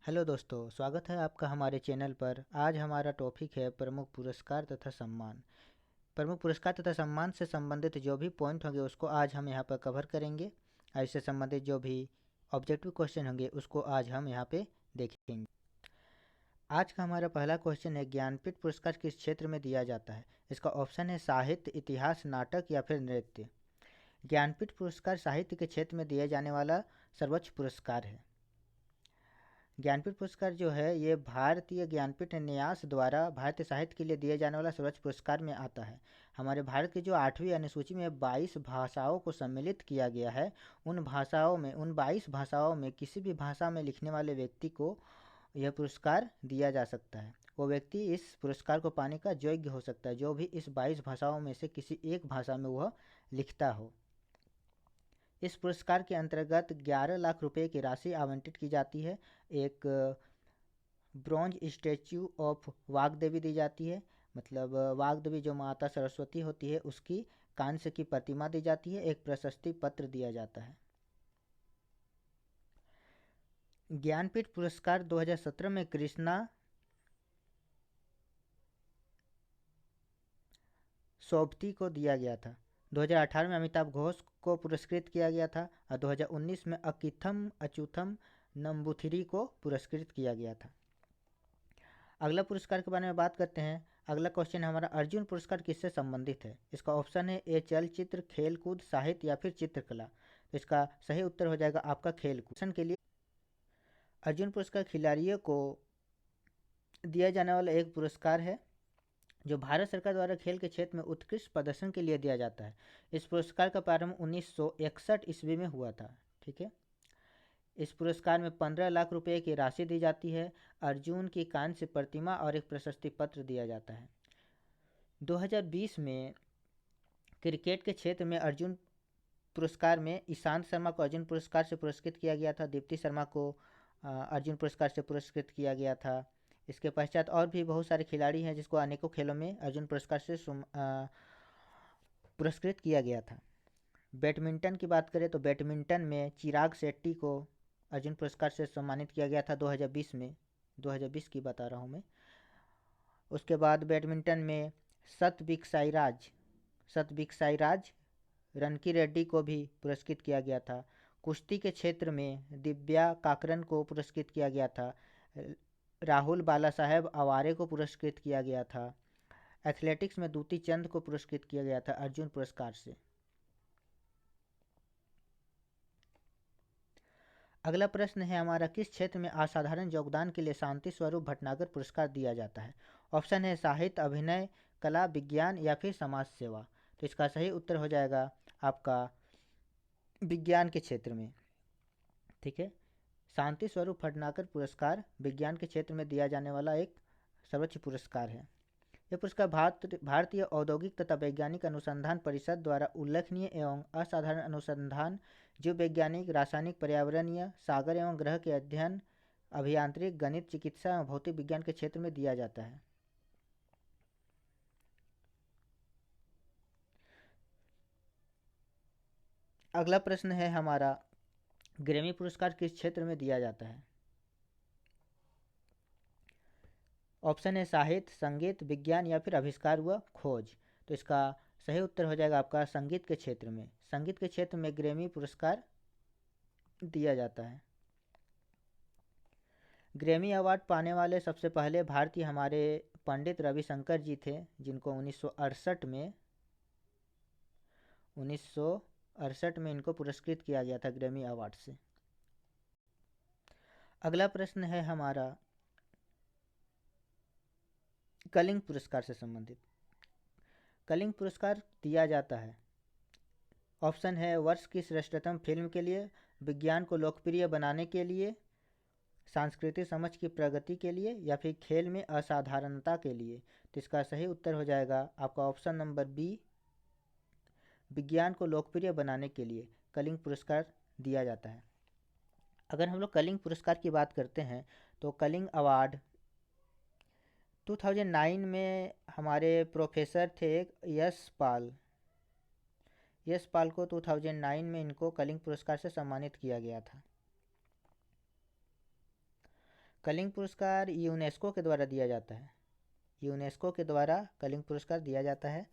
Hello दोस्तों, स्वागत है आपका हमारे चैनल पर। आज हमारा टॉपिक है प्रमुख पुरस्कार तथा सम्मान। प्रमुख पुरस्कार तथा सम्मान से संबंधित जो भी पॉइंट होंगे उसको आज हम यहाँ पर कवर करेंगे। और इससे संबंधित जो भी ऑब्जेक्टिव क्वेश्चन होंगे उसको आज हम यहाँ पे देखेंगे। आज का हमारा पहला क्वेश्चन है, ज्ञानपीठ पुरस्कार किस क्षेत्र में दिया जाता है? इसका ऑप्शन है साहित्य, इतिहास, नाटक या फिर नृत्य। ज्ञानपीठ पुरस्कार साहित्य के क्षेत्र में दिए जाने वाला सर्वोच्च पुरस्कार है। ज्ञानपीठ पुरस्कार जो है ये भारतीय ज्ञानपीठ न्यास द्वारा भारतीय साहित्य के लिए दिए जाने वाला सर्वोच्च पुरस्कार में आता है। हमारे भारत की जो 8वीं अनुसूची में 22 भाषाओं को सम्मिलित किया गया है, उन 22 भाषाओं में किसी भी भाषा में लिखने वाले व्यक्ति को यह पुरस्कार दिया जा सकता है। वो व्यक्ति इस पुरस्कार को पाने का योग्य हो सकता है जो भी इस 22 भाषाओं में से किसी एक भाषा में वह लिखता हो। इस पुरस्कार के अंतर्गत 11 लाख रुपए की राशि आवंटित की जाती है। एक ब्रॉन्ज स्टैच्यू ऑफ वाग्देवी दी जाती है, मतलब वाग्देवी जो माता सरस्वती होती है उसकी कांस्य की प्रतिमा दी जाती है। एक प्रशस्ति पत्र दिया जाता है। ज्ञानपीठ पुरस्कार 2017 में कृष्णा सोबती को दिया गया था। 2018 में अमिताभ घोष को पुरस्कृत किया गया था और 2019 में अकिथम अच्युथम नंबूथिरी को पुरस्कृत किया गया था। अगला पुरस्कार के बारे में बात करते हैं। अगला क्वेश्चन हमारा, अर्जुन पुरस्कार किससे संबंधित है? इसका ऑप्शन है ए चलचित्र, खेलकूद, साहित्य या फिर चित्रकला। तो इसका सही उत्तर हो जाएगा आपका खेलकूद के लिए। अर्जुन पुरस्कार खिलाड़ियों को दिया जाने वाला एक पुरस्कार है जो भारत सरकार द्वारा खेल के क्षेत्र में उत्कृष्ट प्रदर्शन के लिए दिया जाता है। इस पुरस्कार का प्रारंभ 1961 ईस्वी में हुआ था। ठीक है। इस पुरस्कार में 15 लाख रुपए की राशि दी जाती है। अर्जुन की कांस्य प्रतिमा और एक प्रशस्ति पत्र दिया जाता है। 2020 में क्रिकेट के क्षेत्र में अर्जुन पुरस्कार में ईशांत शर्मा को अर्जुन पुरस्कार से पुरस्कृत किया गया था। दीप्ति शर्मा को अर्जुन पुरस्कार से पुरस्कृत किया गया था। इसके पश्चात और भी बहुत सारे खिलाड़ी हैं जिसको अनेकों खेलों में अर्जुन पुरस्कार से पुरस्कृत किया गया था। बैडमिंटन की बात करें तो बैडमिंटन में चिराग शेट्टी को अर्जुन पुरस्कार से सम्मानित किया गया था 2020 में। 2020 की बता रहा हूँ मैं। उसके बाद बैडमिंटन में सतविक साईराज रनकी रेड्डी को भी पुरस्कृत किया गया था। कुश्ती के क्षेत्र में दिव्या काकरन को पुरस्कृत किया गया था। राहुल बाला साहेब अवारे को पुरस्कृत किया गया था। एथलेटिक्स में दूती चंद को पुरस्कृत किया गया था अर्जुन पुरस्कार से। अगला प्रश्न है हमारा, किस क्षेत्र में असाधारण योगदान के लिए शांति स्वरूप भटनागर पुरस्कार दिया जाता है? ऑप्शन है साहित्य, अभिनय, कला, विज्ञान या फिर समाज सेवा। तो इसका सही उत्तर हो जाएगा आपका विज्ञान के क्षेत्र में। ठीक है। शांति स्वरूप भटनागर पुरस्कार विज्ञान के क्षेत्र में दिया जाने वाला एक सर्वोच्च पुरस्कार है। यह पुरस्कार भारतीय औद्योगिक तथा वैज्ञानिक अनुसंधान परिषद द्वारा उल्लेखनीय एवं असाधारण अनुसंधान, जीव वैज्ञानिक, रासायनिक, पर्यावरणीय, सागर एवं ग्रह के अध्ययन, अभियांत्रिक, गणित, चिकित्सा एवं भौतिक विज्ञान के क्षेत्र में दिया जाता है। अगला प्रश्न है हमारा, ग्रैमी पुरस्कार किस क्षेत्र में दिया जाता है? ऑप्शन है साहित्य, संगीत, विज्ञान या फिर आविष्कार व खोज। तो इसका सही उत्तर हो जाएगा आपका संगीत के क्षेत्र में। संगीत के क्षेत्र में ग्रैमी पुरस्कार दिया जाता है। ग्रैमी अवार्ड पाने वाले सबसे पहले भारतीय हमारे पंडित रविशंकर जी थे, जिनको 1968 में इनको पुरस्कृत किया गया था ग्रैमी अवार्ड से। अगला प्रश्न है हमारा कलिंग पुरस्कार से संबंधित। कलिंग पुरस्कार दिया जाता है, ऑप्शन है वर्ष की श्रेष्ठतम फिल्म के लिए, विज्ञान को लोकप्रिय बनाने के लिए, सांस्कृतिक समझ की प्रगति के लिए या फिर खेल में असाधारणता के लिए। तो इसका सही उत्तर हो जाएगा आपका ऑप्शन नंबर बी, विज्ञान को लोकप्रिय बनाने के लिए कलिंग पुरस्कार दिया जाता है। अगर हम लोग कलिंग पुरस्कार की बात करते हैं तो कलिंग अवार्ड 2009 में हमारे प्रोफेसर थे यश पाल को 2009 में इनको कलिंग पुरस्कार से सम्मानित किया गया था। कलिंग पुरस्कार यूनेस्को के द्वारा दिया जाता है। यूनेस्को के द्वारा कलिंग पुरस्कार दिया जाता है।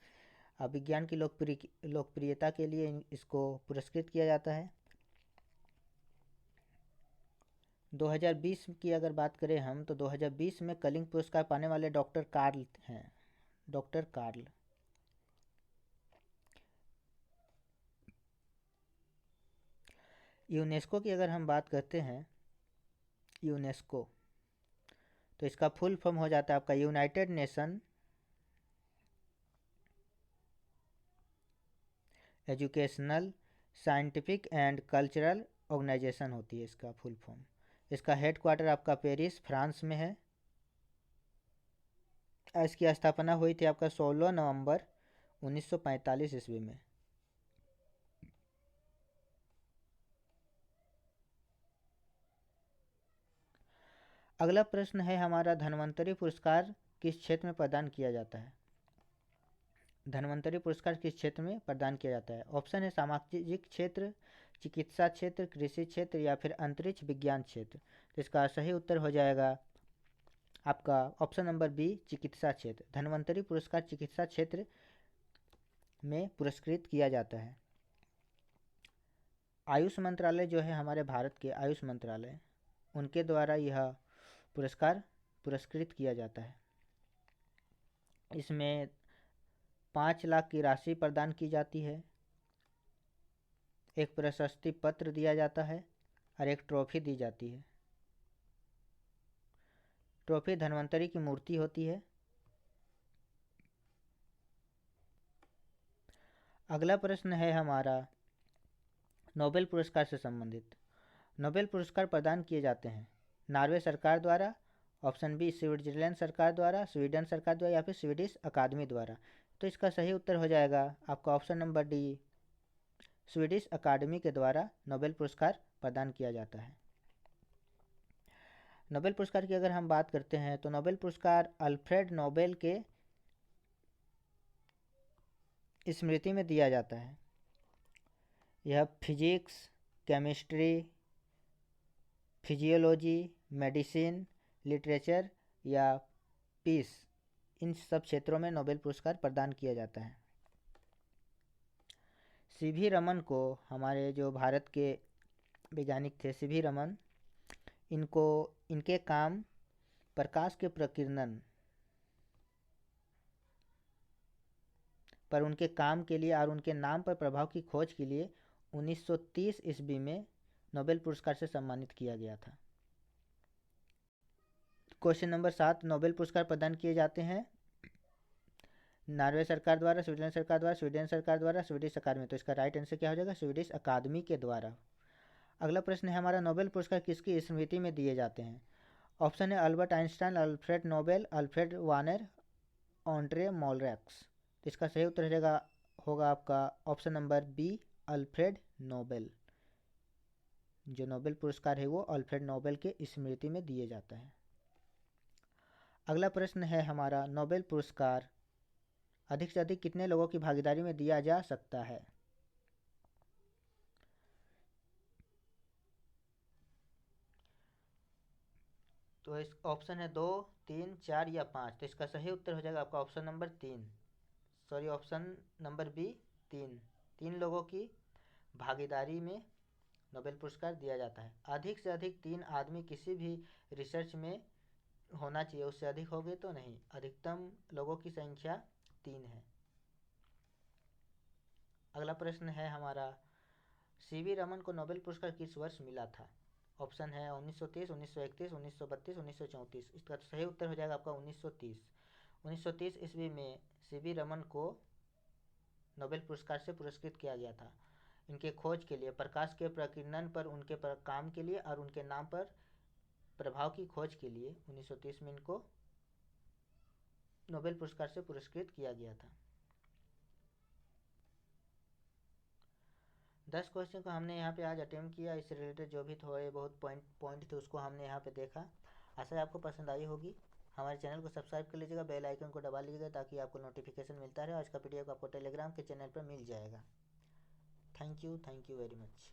विज्ञान की लोकप्रियता के लिए इसको पुरस्कृत किया जाता है। 2020 की अगर बात करें हम तो 2020 में कलिंग पुरस्कार पाने वाले डॉक्टर कार्ल हैं, डॉक्टर कार्ल। यूनेस्को की अगर हम बात करते हैं, यूनेस्को तो इसका फुल फॉर्म हो जाता है आपका United Nation Educational Scientific and Cultural Organization होती है इसका फुल फॉर्म। इसका हेडक्वार्टर आपका पेरिस फ्रांस में है। इसकी स्थापना हुई थी आपका 16 नवंबर 1945 ईस्वी में। अगला प्रश्न है हमारा, धन्वंतरी पुरस्कार किस क्षेत्र में प्रदान किया जाता है? धन्वंतरी पुरस्कार किस क्षेत्र में प्रदान किया जाता है? ऑप्शन है सामाजिक क्षेत्र, चिकित्सा क्षेत्र, कृषि क्षेत्र या फिर अंतरिक्ष विज्ञान क्षेत्र। तो इसका सही उत्तर हो जाएगा आपका ऑप्शन नंबर बी, चिकित्सा क्षेत्र। धन्वंतरी पुरस्कार चिकित्सा क्षेत्र में पुरस्कृत किया जाता है। आयुष मंत्रालय जो है हमारे भारत के आयुष मंत्रालय, उनके द्वारा यह पुरस्कार पुरस्कृत किया जाता है। इसमें 5 लाख की राशि प्रदान की जाती है, एक प्रशस्ति पत्र दिया जाता है और एक ट्रॉफी दी जाती है। ट्रॉफी धन्वंतरी की मूर्ति होती है। अगला प्रश्न है हमारा नोबेल पुरस्कार से संबंधित। नोबेल पुरस्कार प्रदान किए जाते हैं नॉर्वे सरकार द्वारा, ऑप्शन बी स्विट्जरलैंड सरकार द्वारा, स्वीडन सरकार द्वारा या फिर स्वीडिश अकादमी द्वारा। तो इसका सही उत्तर हो जाएगा आपका ऑप्शन नंबर डी, स्वीडिश अकादमी के द्वारा नोबेल पुरस्कार प्रदान किया जाता है। नोबेल पुरस्कार की अगर हम बात करते हैं तो नोबेल पुरस्कार अल्फ्रेड नोबेल के स्मृति में दिया जाता है। यह physics, chemistry, physiology, medicine, literature या पीस, इन सब क्षेत्रों में नोबेल पुरस्कार प्रदान किया जाता है। सीवी रमन को, हमारे जो भारत के वैज्ञानिक थे सीवी रमन, इनके काम प्रकाश के प्रकीर्णन पर उनके काम के लिए और उनके नाम पर प्रभाव की खोज के लिए 1930 ईस्वी में नोबेल पुरस्कार से सम्मानित किया गया था। क्वेश्चन नंबर 7, नोबेल पुरस्कार प्रदान किए जाते हैं नॉर्वे सरकार द्वारा, स्विट्जरलैंड सरकार द्वारा, स्वीडन सरकार द्वारा, स्वीडिश अकादमी। तो इसका राइट आंसर क्या हो जाएगा? स्वीडिश अकादमी के द्वारा। अगला प्रश्न है हमारा, नोबेल पुरस्कार किसकी स्मृति में दिए जाते हैं? ऑप्शन है Albert Einstein, Alfred Nobel, Alfred Warner, Andre Malraux. तो इसका सही उत्तर होगा आपका option number B, Alfred Nobel. जो नोबेल पुरस्कार है वो अल्फ्रेड नोबेल के स्मृति में दिए जाता है। अगला प्रश्न है हमारा, नोबेल पुरस्कार अधिक से अधिक कितने लोगों की भागीदारी में दिया जा सकता है? तो इस ऑप्शन है 2, 3, 4 या 5। तो इसका सही उत्तर हो जाएगा आपका option number 3, sorry option number B, 3। 3 लोगों की भागीदारी में नोबेल पुरस्कार दिया जाता है। अधिक से अधिक 3 आदमी किसी भी रिसर्च में होना चाहिए, उससे अधिक हो गए तो नहीं। अधिकतम लोगों की संख्या 3 है। अगला प्रश्न है हमारा, सीवी रमन को नोबेल पुरस्कार किस वर्ष मिला था? ऑप्शन है 1930, 1931, 1932, 1934। इसका सही उत्तर हो जाएगा आपका 1930। 1930 ईस्वी में सीवी रमन को नोबेल पुरस्कार से पुरस्कृत किया गया था इनके खोज के लिए, प्रकाश के प्रकीर्णन पर उनके काम के लिए और उनके नाम पर प्रभाव की खोज के लिए 1930 में इनको नोबेल पुरस्कार से पुरस्कृत किया गया था। 10 क्वेश्चन को हमने यहाँ पे आज अटेम्प्ट किया। इससे रिलेटेड जो भी थोड़े बहुत पॉइंट थे उसको हमने यहाँ पे देखा। आशा है आपको पसंद आई होगी। हमारे चैनल को सब्सक्राइब कर लीजिएगा, बेल आइकन को दबा लीजिएगा ताकि आपको नोटिफिकेशन मिलता रहे और इसका PDF आपको टेलीग्राम के चैनल पर मिल जाएगा। Thank you very much.